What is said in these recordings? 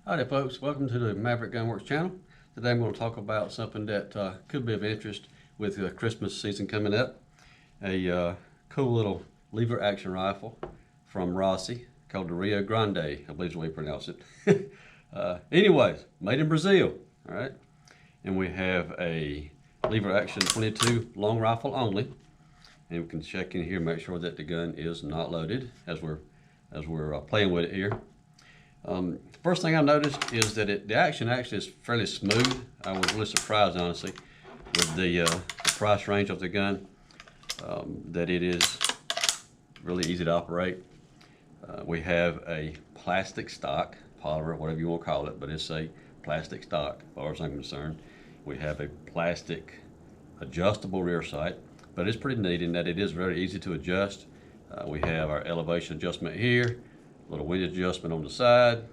Hi there folks, welcome to the Maverick Gunworks channel. Today I'm going to talk about something that could be of interest with the Christmas season coming up. A cool little lever action rifle from Rossi called the Rio Grande, I believe is the way you pronounce it. Anyways, made in Brazil, all right? And we have a lever action 22 long rifle only. And we can check in here, make sure that the gun is not loaded as we're playing with it here. First thing I noticed is that the action actually is fairly smooth. I was really surprised, honestly, with the price range of the gun, that it is really easy to operate. We have a plastic stock, polymer, whatever you want to call it, but it's a plastic stock as far as I'm concerned. We have a plastic adjustable rear sight, but it's pretty neat in that it is very easy to adjust. We have our elevation adjustment here, a little wind adjustment on the side,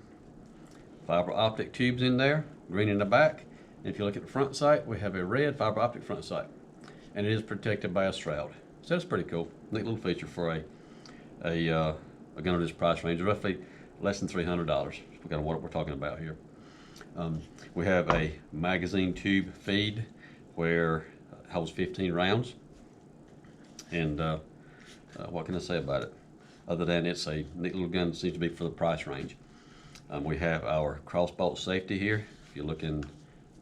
fiber optic tubes in there, green in the back. And if you look at the front sight, we have a red fiber optic front sight, and it is protected by a shroud. So that's pretty cool. Neat little feature for a gun of this price range, roughly less than $300. Kind of what we're talking about here. We have a magazine tube feed where it holds 15 rounds. And what can I say about it? Other than it's a neat little gun, seems to be for the price range. We have our crossbolt safety here. If you look in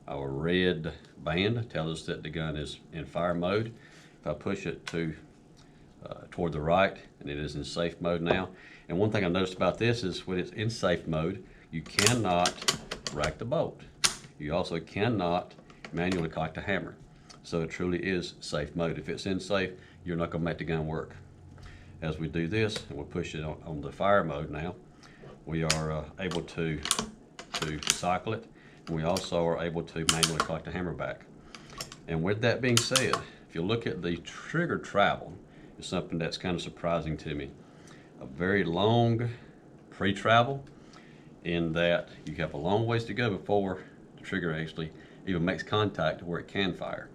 our red band, it tells us that the gun is in fire mode. If I push it toward the right, and it is in safe mode now. And one thing I noticed about this is when it's in safe mode, you cannot rack the bolt. You also cannot manually cock the hammer. So it truly is safe mode. If it's in safe, you're not going to make the gun work. As we do this, and we'll push it on the fire mode now, we are able to cycle it, and we also are able to manually cock the hammer back. And with that being said, if you look at the trigger travel, it's something that's kind of surprising to me. A very long pre-travel in that you have a long ways to go before the trigger actually even makes contact to where it can fire.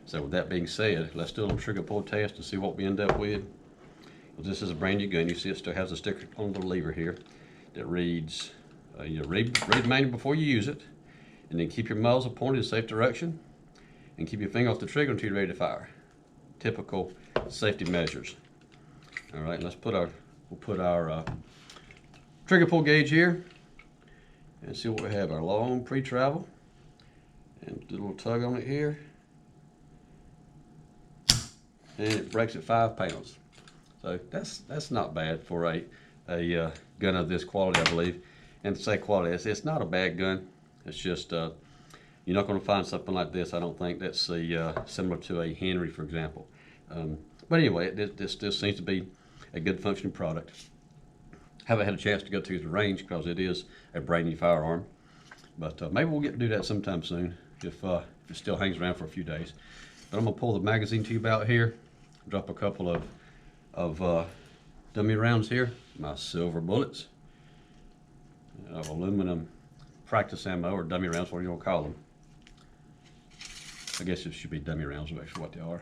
So with that being said, let's do a little trigger pull test to see what we end up with. Well, this is a brand new gun. You see it still has a sticker on the lever here that reads, read the manual before you use it, and then keep your muzzle pointed in safe direction, and keep your finger off the trigger until you're ready to fire. Typical safety measures. All right, we'll put our trigger pull gauge here, and see what we have. Our long pre-travel, and do a little tug on it here, and it breaks at 5 pounds. So that's not bad for a gun of this quality, I believe. And to say quality, it's not a bad gun. It's just you're not going to find something like this, I don't think, that's similar to a Henry, for example. But anyway, this seems to be a good functioning product. Haven't had a chance to go to the range because it is a brand new firearm. But maybe we'll get to do that sometime soon if it still hangs around for a few days. But I'm going to pull the magazine tube out here, drop a couple of dummy rounds here, my silver bullets of aluminum practice ammo, or dummy rounds, whatever you want to call them. I guess it should be dummy rounds, is actually what they are.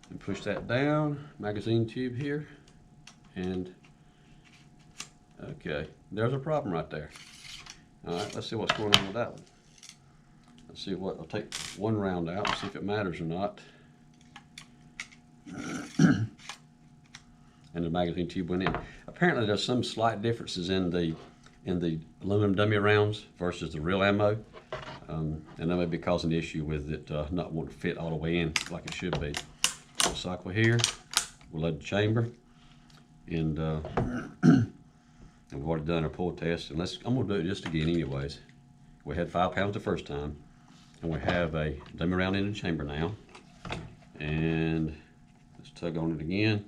And push that down, magazine tube here, and okay, there's a problem right there. All right, let's see what's going on with that one. Let's see what, I'll take one round out and see if it matters or not. And the magazine tube went in. Apparently there's some slight differences in the aluminum dummy rounds versus the real ammo. And that may be causing the issue with it not wanting to fit all the way in like it should be. We'll cycle here, we'll load the chamber, and we've already done our pull test. And I'm gonna do it just again anyways. We had 5 pounds the first time, and we have a dummy round in the chamber now. And let's tug on it again.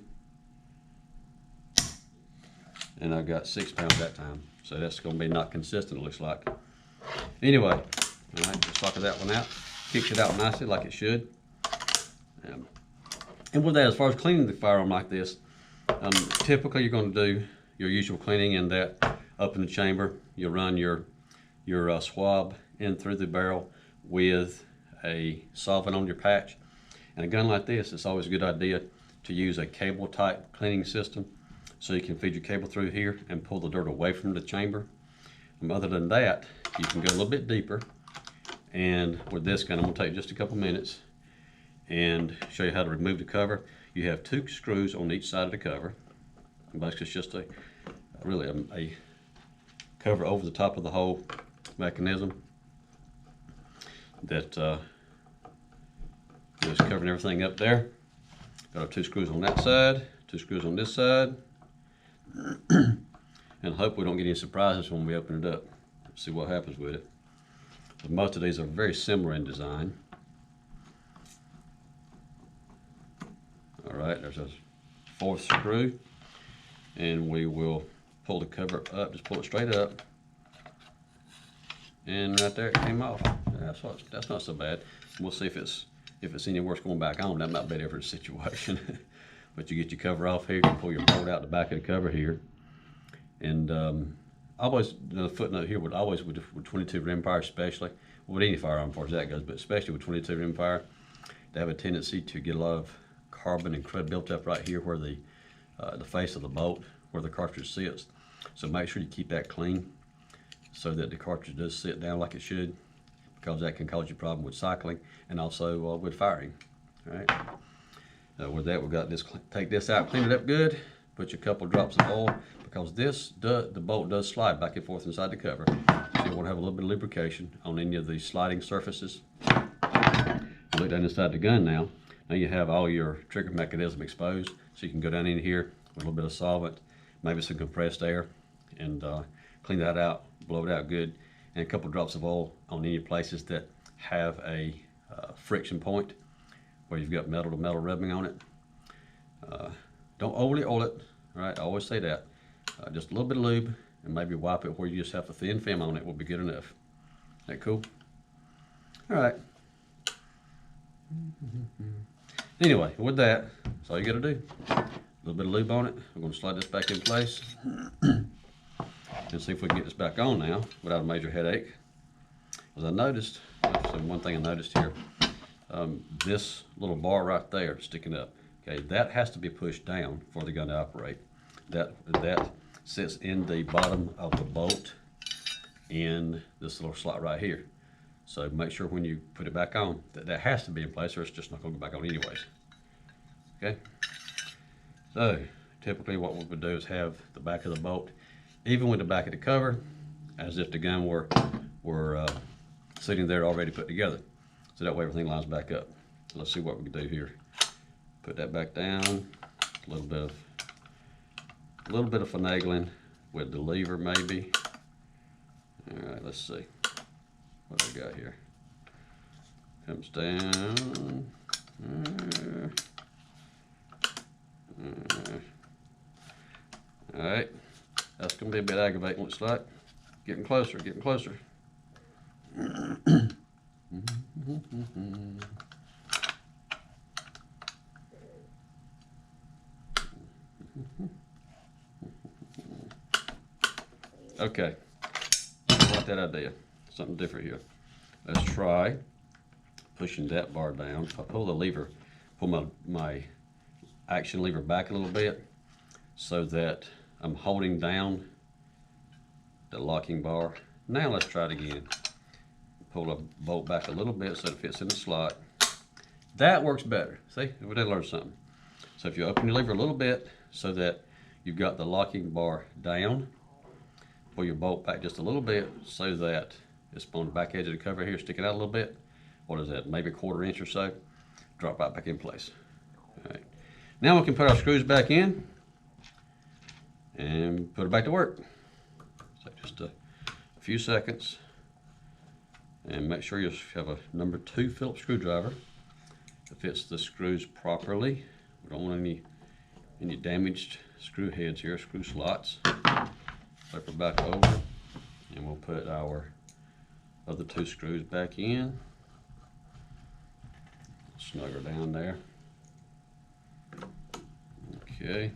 And I got 6 pounds that time. So that's gonna be not consistent, it looks like. Anyway, all right, just socket that one out. Kicks it out nicely like it should. And with that, as far as cleaning the firearm like this, typically you're gonna do your usual cleaning in that up in the chamber. You'll run your swab in through the barrel with a solvent on your patch. And a gun like this, it's always a good idea to use a cable type cleaning system, so you can feed your cable through here and pull the dirt away from the chamber. Other than that, you can go a little bit deeper. And with this gun, I'm going to take just a couple minutes and show you how to remove the cover. You have 2 screws on each side of the cover. Basically, it's just really a cover over the top of the whole mechanism that is covering everything up there. Got our 2 screws on that side, 2 screws on this side, and hope we don't get any surprises when we open it up. Let's see what happens with it. But most of these are very similar in design. All right, there's a 4th screw, and we will pull the cover up, just pull it straight up, and right there it came off. That's not so bad. We'll see if it's any worse going back on. That might be a different situation. But you get your cover off here, you can pull your bolt out the back of the cover here, and always, the footnote here, with 22 rimfire especially, with any firearm as far as that goes, but especially with 22 rimfire, they have a tendency to get a lot of carbon and crud built up right here where the face of the bolt, where the cartridge sits. So make sure you keep that clean so that the cartridge does sit down like it should, because that can cause you a problem with cycling and also with firing. All right. With that, we've got this. Take this out, clean it up good, put your couple drops of oil, because the bolt does slide back and forth inside the cover. So you want to have a little bit of lubrication on any of these sliding surfaces. You look down inside the gun now. Now you have all your trigger mechanism exposed, so you can go down in here with a little bit of solvent, maybe some compressed air, and clean that out, blow it out good, and a couple drops of oil on any places that have a friction point where you've got metal to metal rubbing on it. Don't overly oil it, right? I always say that. Just a little bit of lube, and maybe wipe it where you just have a thin film on it will be good enough. Is that cool? All right. Anyway, with that, that's all you got to do. A little bit of lube on it. I'm going to slide this back in place and see if we can get this back on now without a major headache. As I noticed, so one thing I noticed here, this little bar right there sticking up, okay, that has to be pushed down for the gun to operate. That sits in the bottom of the bolt in this little slot right here. So make sure when you put it back on that has to be in place, or it's just not going to go back on anyways. Okay. So typically what we would do is have the back of the bolt even with the back of the cover, as if the gun were sitting there already put together. So that way everything lines back up. So let's see what we can do here. Put that back down. A little bit of finagling with the lever maybe. All right, let's see what I got here. Comes down. All right, that's gonna be a bit aggravating, looks like. Getting closer, getting closer. Okay, I like that idea. Something different here. Let's try pushing that bar down. If I pull the lever, pull my action lever back a little bit so that I'm holding down the locking bar. Now let's try it again. Pull the bolt back a little bit so it fits in the slot. That works better. See, we did learn something. So if you open your lever a little bit so that you've got the locking bar down, pull your bolt back just a little bit so that it's on the back edge of the cover here, sticking out a little bit. What is that, maybe a 1/4 inch or so? Drop right back in place. All right. Now we can put our screws back in and put it back to work. So just a few seconds, and make sure you have a number 2 Phillips screwdriver that fits the screws properly. We don't want any damaged screw heads here, screw slots. Flip her back over, and we'll put our other 2 screws back in. Snug her down there. Okay.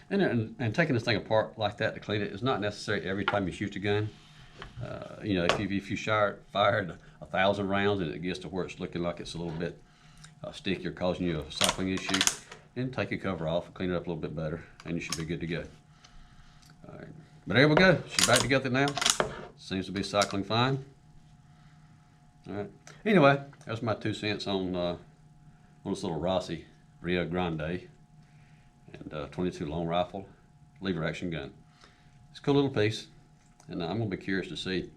And taking this thing apart like that to clean it is not necessary every time you shoot a gun. You know, if you fired 1,000 rounds and it gets to where it's looking like it's a little bit sticky or causing you a cycling issue, then take your cover off and clean it up a little bit better, and you should be good to go. All right. But there we go. She's back together now. Seems to be cycling fine. All right. Anyway, that's my 2 cents on this little Rossi Rio Grande and 22 long rifle lever action gun. It's a cool little piece, and I'm gonna be curious to see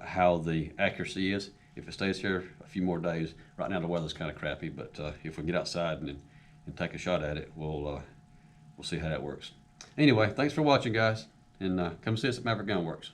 how the accuracy is if it stays here a few more days. Right now the weather's kind of crappy, but if we get outside and take a shot at it, we'll see how that works. Anyway, thanks for watching, guys, and come see us at Maverick Gun Works.